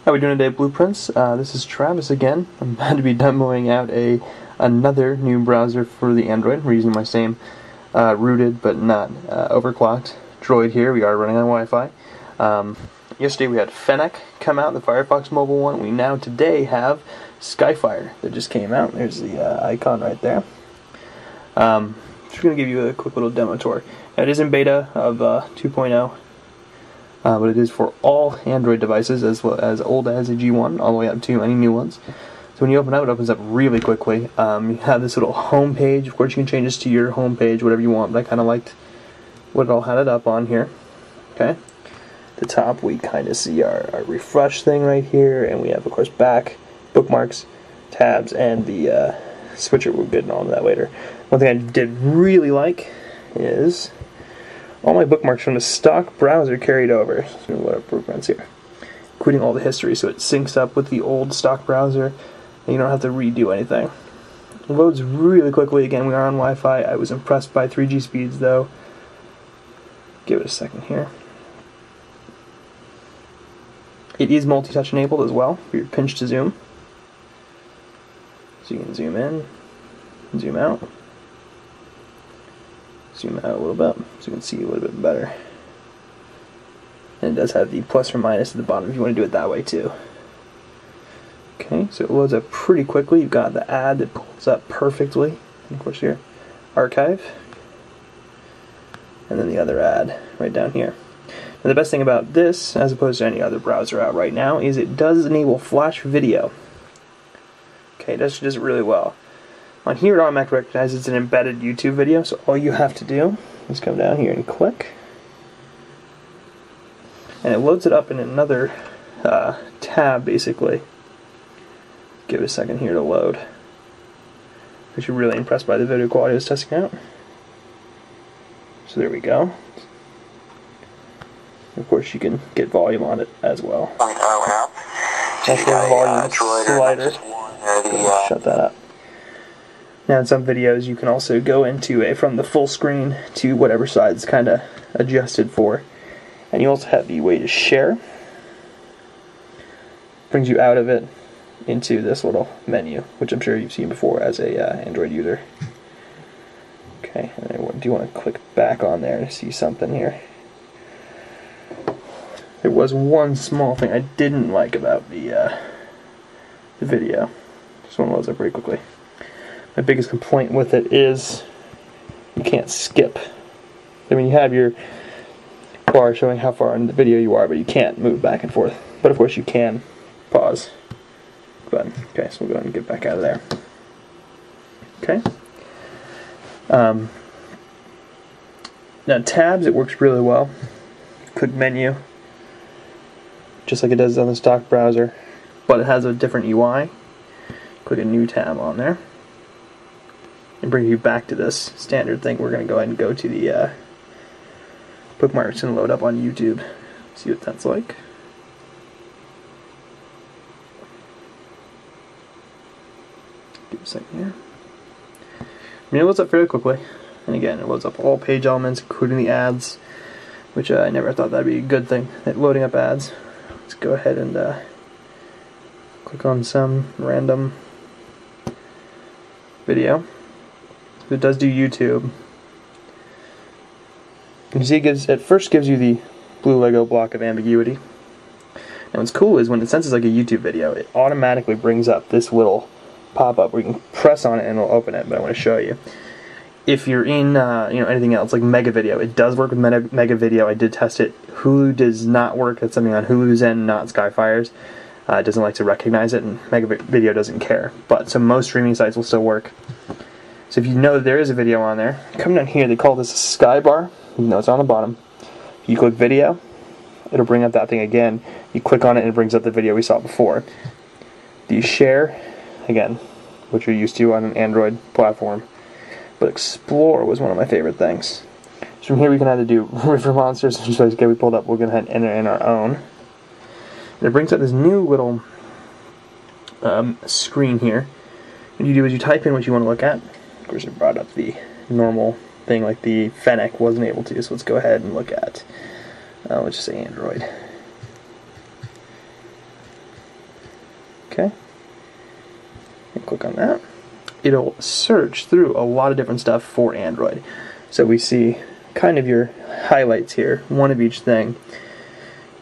How we doing today, Blueprints? This is Travis again. I'm about to be demoing out another new browser for the Android. We're using my same rooted but not overclocked Droid here. We are running on Wi-Fi. Yesterday we had Fennec come out, the Firefox mobile one. We now today have Skyfire that just came out. There's the icon right there. Just going to give you a quick little demo tour. Now, it is in beta of 2.0. But it is for all Android devices, as well as old as a G1, all the way up to any new ones. So when you open up, it opens up really quickly. You have this little home page. Of course, you can change this to your home page, whatever you want, but I kind of liked what it all had it up on here. Okay. At the top, we kind of see our refresh thing right here, and we have, of course, back, bookmarks, tabs, and the switcher. We'll get into all of that later. One thing I did really like is all my bookmarks from the stock browser carried over. So what are Blueprints here? Including all the history, so it syncs up with the old stock browser, and you don't have to redo anything. It loads really quickly. Again, we are on Wi-Fi. I was impressed by 3G speeds, though. Give it a second here. It is multi-touch enabled as well for your pinch to zoom. So you can zoom in, zoom out. Zoom out a little bit so you can see a little bit better. And it does have the plus or minus at the bottom if you want to do it that way too. Okay, so it loads up pretty quickly. You've got the ad that pulls up perfectly. And of course, your archive. And then the other ad right down here. Now, the best thing about this, as opposed to any other browser out right now, is it does enable flash video. Okay, it does it really well. On here, it automatically recognizes it's an embedded YouTube video, so all you have to do is come down here and click, and it loads it up in another tab, basically. Give it a second here to load. I'm actually really impressed by the video quality I was testing out. So there we go. Of course, you can get volume on it as well. Also, a volume slider. Shut that up. Now in some videos you can also go into from the full screen to whatever side it's kind of adjusted for. And you also have the way to share. Brings you out of it into this little menu, which I'm sure you've seen before as a Android user. Okay, and I do want to click back on there to see something here. There was one small thing I didn't like about the video. This one loads up pretty quickly. My biggest complaint with it is you can't skip. I mean, you have your bar showing how far in the video you are, but you can't move back and forth. But of course you can pause. But okay, so we'll go ahead and get back out of there. Okay. Now tabs, it works really well. Click menu, just like it does on the stock browser, but it has a different UI. Click a new tab on there. And bring you back to this standard thing. We're going to go ahead and go to the bookmarks and load up on YouTube. See what that's like. Give it a second here. I mean, it loads up fairly quickly. And again, it loads up all page elements, including the ads, which I never thought that'd be a good thing, that loading up ads. Let's go ahead and click on some random video. It does do YouTube. You can see it first gives you the blue Lego block of ambiguity. And what's cool is when it senses like a YouTube video, it automatically brings up this little pop-up where you can press on it and it'll open it. But I want to show you. If you're in anything else like Mega Video, it does work with Mega Video. I did test it. Hulu does not work. That's something on Hulu's end, not Skyfire's. It doesn't like to recognize it, and Mega Video doesn't care. But so most streaming sites will still work. So if you know that there is a video on there, come down here, they call this a sky bar. You know it's on the bottom. If you click video, it'll bring up that thing again. You click on it and it brings up the video we saw before. Do you share? Again, which you're used to on an Android platform. But explore was one of my favorite things. So from here we can either do river monsters, just like we pulled up, we're going to enter in our own. And it brings up this new little screen here. What you do is you type in what you want to look at. Of course, it brought up the normal thing like the Fennec wasn't able to, so let's go ahead and look at, let's just say Android. Okay. And click on that. It'll search through a lot of different stuff for Android. So we see kind of your highlights here, one of each thing.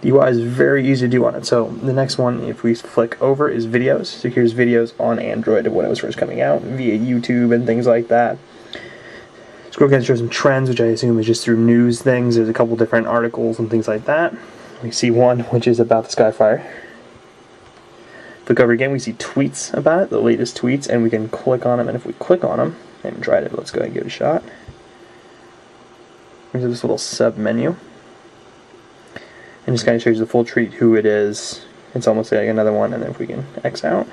The UI is very easy to do on it. So the next one, if we flick over, is videos. So here's videos on Android of when it was first coming out, via YouTube and things like that. Scroll down to show some trends, which I assume is just through news things. There's a couple different articles and things like that. We see one, which is about the Skyfire. Flick over again, we see tweets about it, the latest tweets, and we can click on them. And if we click on them, I haven't tried it, let's go ahead and give it a shot. Here's this little sub menu. And just kind of shows you the full tweet, who it is. It's almost like another one, and then if we can X out.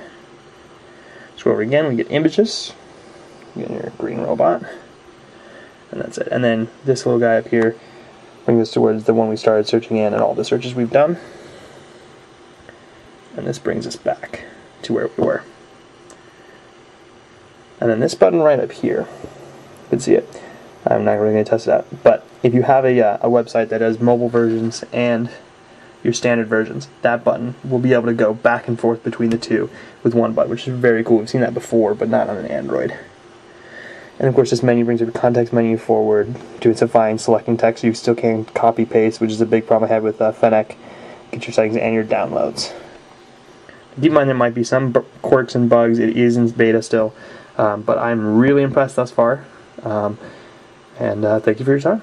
Scroll over again, we get images. You get your green robot. And that's it. And then this little guy up here brings us towards the one we started searching in and all the searches we've done. And this brings us back to where we were. And then this button right up here, you can see it. I'm not really going to test it out, but if you have a website that has mobile versions and your standard versions, that button will be able to go back and forth between the two with one button, which is very cool. We've seen that before, but not on an Android. And of course, this menu brings up the context menu forward, densifying, selecting text. You still can copy paste, which is a big problem I had with Fennec. Get your settings and your downloads. Keep in mind there might be some quirks and bugs. It is in beta still, but I'm really impressed thus far. And thank you for your time.